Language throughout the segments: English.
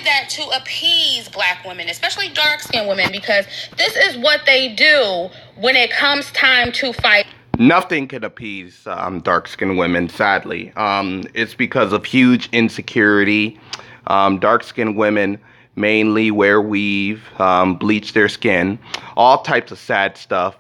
that to appease black women, especially dark-skinned women, because this is what they do when it comes time to fight. Nothing can appease dark-skinned women, sadly. It's because of huge insecurity. Dark-skinned women mainly wear weave, bleach their skin, all types of sad stuff.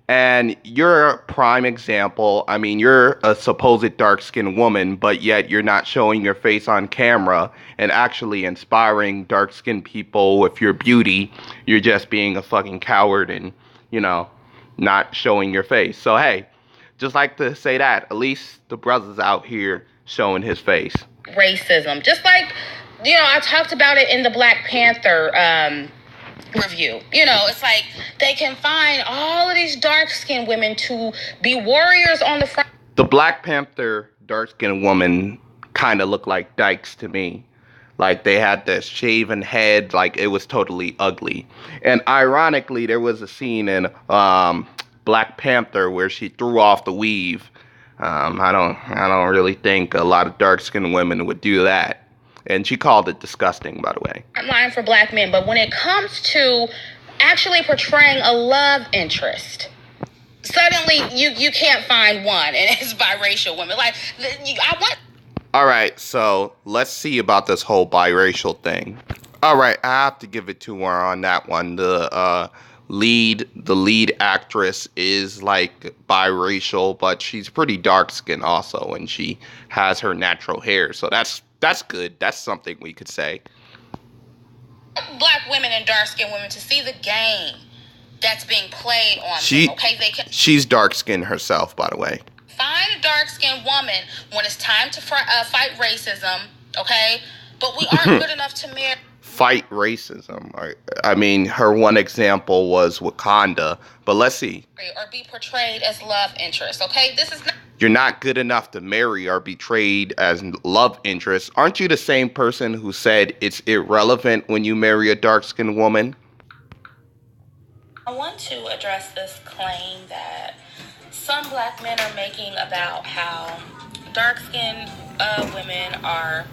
And you're a prime example. I mean, you're a supposed dark-skinned woman, but yet you're not showing your face on camera and actually inspiring dark-skinned people with your beauty. You're just being a fucking coward and, not showing your face. So, hey, just like to say that, at least the brother's out here showing his face. Racism. Just like, I talked about it in the Black Panther review. It's like they can find all of these dark-skinned women to be warriors on the front. The Black Panther dark-skinned woman kind of looked like dykes to me. Like they had this shaven head, like it was totally ugly. And ironically, there was a scene in Black Panther where she threw off the weave. I don't really think a lot of dark-skinned women would do that. And she called it disgusting, by the way. I'm lying for black men, but when it comes to actually portraying a love interest, suddenly you can't find one, and it's biracial women. Like, I want... All right, so let's see about this whole biracial thing. All right, I have to give it to her on that one. The lead actress is like biracial, but she's pretty dark-skinned also, and she has her natural hair, so that's good. That's something we could say. Black women and dark-skinned women to see the game that's being played on them, okay? She's dark-skinned herself, by the way. Find a dark-skinned woman when it's time to fight racism, okay? But we aren't good enough to marry. Fight racism. I mean, her one example was Wakanda, but let's see. Or be portrayed as love interest, okay? This is not... You're not good enough to marry or be portrayed as love interest. Aren't you the same person who said it's irrelevant when you marry a dark-skinned woman? I want to address this claim that some black men are making about how dark-skinned women are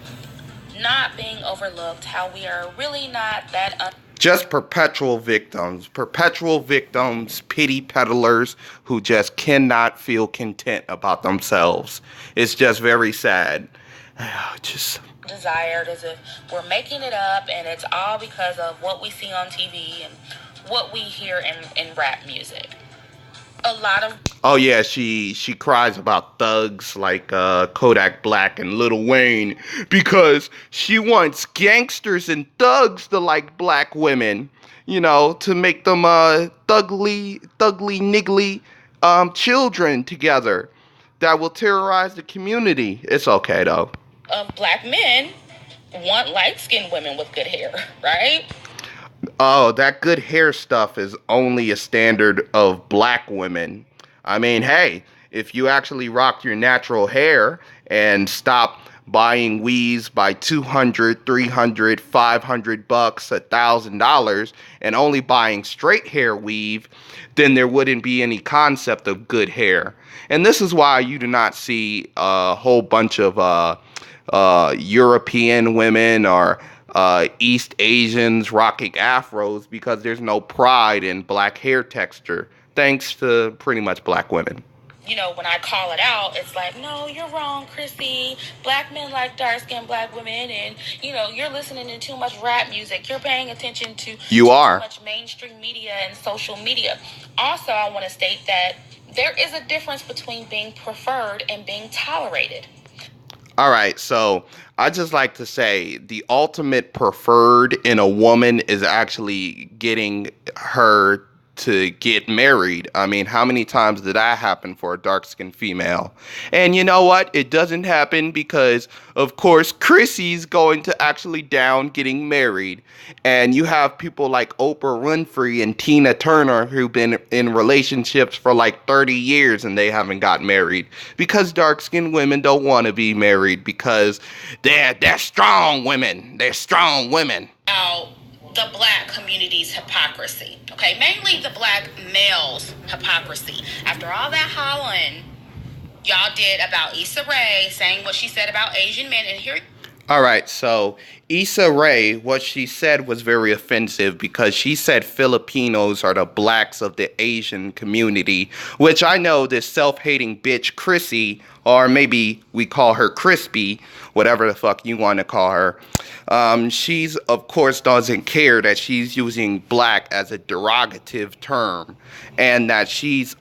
not being overlooked, how we are really not that... Just perpetual victims, pity peddlers who just cannot feel content about themselves. It's just very sad. Just desired, as if we're making it up and it's all because of what we see on TV and what we hear in rap music. A lot of... Oh yeah, she cries about thugs like Kodak Black and Lil Wayne because she wants gangsters and thugs to like black women, to make them thugly niggly children together that will terrorize the community. It's okay though. Of black men want light-skinned women with good hair, right? Oh, that good hair stuff is only a standard of black women. I mean, hey, if you actually rock your natural hair and stop buying weaves by $200, $300, $500, $1,000, and only buying straight hair weave, then there wouldn't be any concept of good hair. And this is why you do not see a whole bunch of European women or East Asians rocking afros, because there's no pride in black hair texture, thanks to pretty much black women. When I call it out, it's like, no, you're wrong, Chrℹssie. Black men like dark-skinned black women, and, you're listening to too much rap music. You're paying attention to too much mainstream media and social media. Also, I want to state that there is a difference between being preferred and being tolerated. All right, so I just like to say the ultimate preferred in a woman is actually getting her to get married. I mean, how many times did that happen for a dark-skinned female? And you know what? It doesn't happen because, of course, Chrℹssie's going to actually down getting married. And you have people like Oprah Winfrey and Tina Turner who've been in relationships for like 30 years and they haven't got married because dark-skinned women don't want to be married because they're strong women. They're strong women. Now, the black community's hypocrisy, okay? Mainly the black male's hypocrisy. After all that hollering y'all did about Issa Rae saying what she said about Asian men, and here... All right, so Issa Rae, what she said was very offensive because she said Filipinos are the blacks of the Asian community, which I know this self-hating bitch Chrℹssie, or maybe we call her Crispy, whatever the fuck you want to call her. She's of course doesn't care that she's using black as a derogative term, and that she's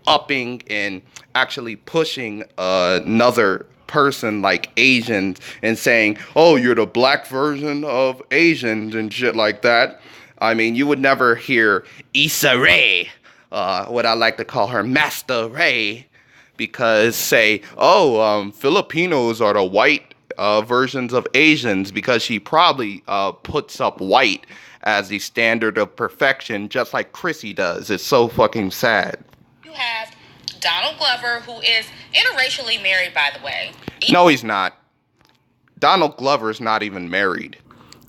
upping and actually pushing another person like Asians and saying, "Oh, you're the black version of Asians" and shit like that. I mean, you would never hear Issa Rae, what I like to call her, Master Rae, because say, "Oh, Filipinos are the white versions of Asians," because she probably puts up white as the standard of perfection, just like Chrℹssie does. It's so fucking sad. You have Donald Glover, who is interracially married, by the way. No, he's not. Donald Glover's not even married.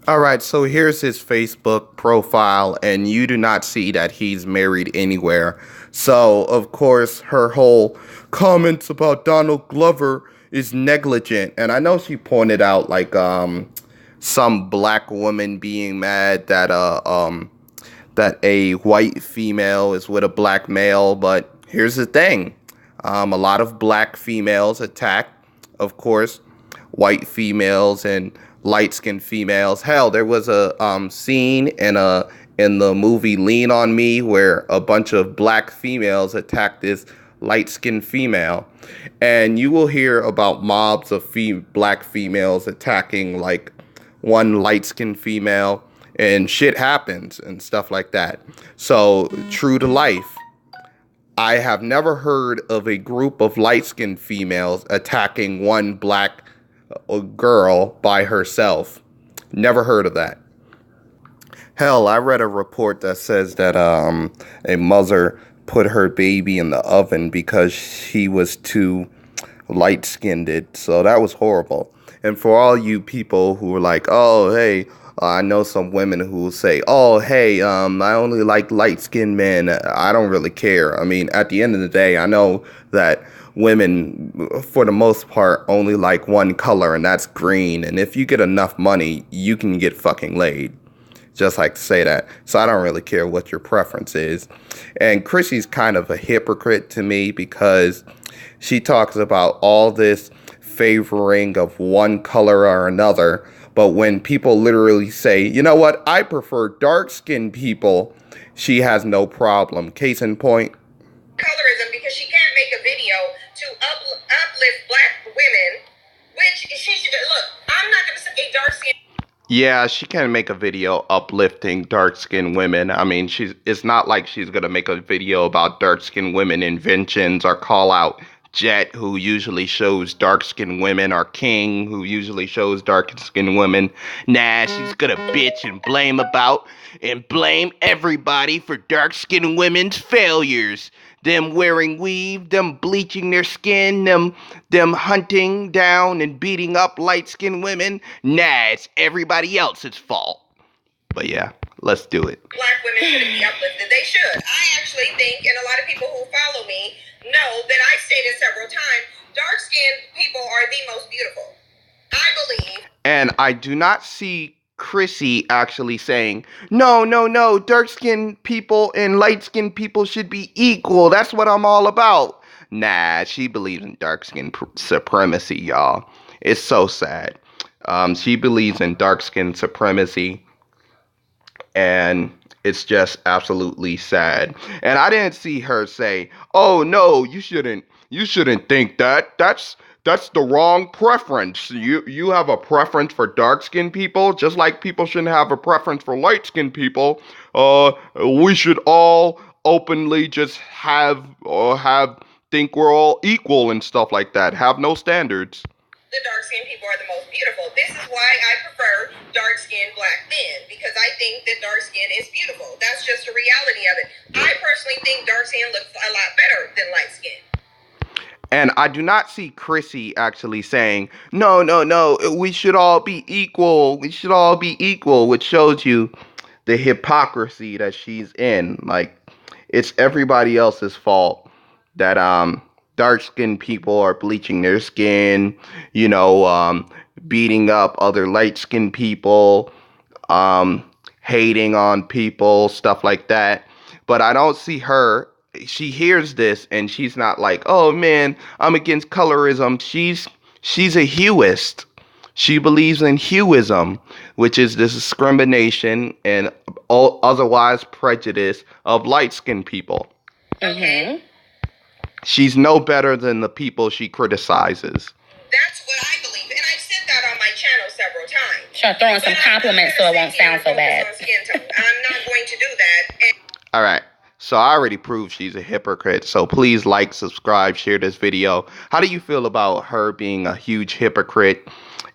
All right, so here's his Facebook profile, and you do not see that he's married anywhere. So, of course, her whole comments about Donald Glover is negligent. And I know she pointed out, like, some black woman being mad that that a white female is with a black male, but here's the thing. A lot of black females attack, of course, white females and light-skinned females. Hell, there was a scene in the movie Lean on Me where a bunch of black females attacked this light-skinned female. And you will hear about mobs of black females attacking like one light-skinned female, and shit happens and stuff like that. So, true to life, I have never heard of a group of light-skinned females attacking one black girl by herself. Never heard of that. Hell, I read a report that says that a mother put her baby in the oven because she was too light-skinned. So that was horrible. And for all you people who are like, "Oh, hey," I know some women who will say, "Oh, hey, I only like light-skinned men." I don't really care. I mean, at the end of the day, I know that women, for the most part, only like one color, and that's green. And if you get enough money, you can get fucking laid. Just like to say that. So I don't really care what your preference is. And Chr๊ssie's kind of a hypocrite to me because she talks about all this favoring of one color or another. But when people literally say, "You know what, I prefer dark-skinned people," she has no problem. Case in point. Colorism, because she can't make a video to uplift black women, which she should look. I'm not going to say dark skin. Yeah, she can make a video uplifting dark-skinned women. I mean, it's not like she's going to make a video about dark-skinned women inventions or call out Jet, who usually shows dark-skinned women, or King, who usually shows dark-skinned women. Nah, she's going to bitch and blame everybody for dark-skinned women's failures. Them wearing weave, them bleaching their skin, them hunting down and beating up light-skinned women. Nah, it's everybody else's fault. But yeah, let's do it. Black women shouldn't be uplifted. They should. I actually think, and a lot of people who follow me know that I stated several times, dark-skinned people are the most beautiful. I believe. And I do not see Chr๊ssie actually saying, no, dark-skinned people and light-skinned people should be equal. That's what I'm all about. Nah, she believes in dark-skin supremacy, y'all. It's so sad. She believes in dark-skin supremacy, and it's just absolutely sad. And I didn't see her say, "Oh no, you shouldn't think that. That's the wrong preference. You have a preference for dark-skinned people, just like people shouldn't have a preference for light-skinned people. We should all openly just think we're all equal and stuff like that. Have no standards." The dark-skinned people are the most beautiful. This is why I prefer dark-skinned black men, because I think that dark skin is beautiful. That's just the reality of it. I personally think dark skin looks a lot better than light skin. And I do not see Chr๊ssie actually saying, no, we should all be equal. We should all be equal, which shows you the hypocrisy that she's in. Like, it's everybody else's fault that dark-skinned people are bleaching their skin, beating up other light-skinned people, hating on people, stuff like that. But I don't see her. She hears this and she's not like, oh man, I'm against colorism. She's a hueist. She believes in hueism, which is the discrimination and all otherwise prejudice of light-skinned people. Mm-hmm. She's no better than the people she criticizes. That's what I believe, and I've said that on my channel several times. Start throwing some compliments so it won't sound so bad. I'm not going to do that. All right. So I already proved she's a hypocrite. So please like, subscribe, share this video. How do you feel about her being a huge hypocrite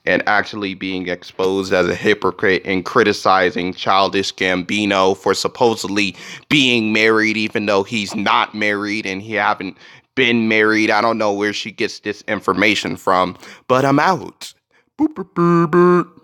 and actually being exposed as a hypocrite and criticizing Childish Gambino for supposedly being married, even though he's not married and he haven't been married? I don't know where she gets this information from, but I'm out. Boop, boop, boop, boop.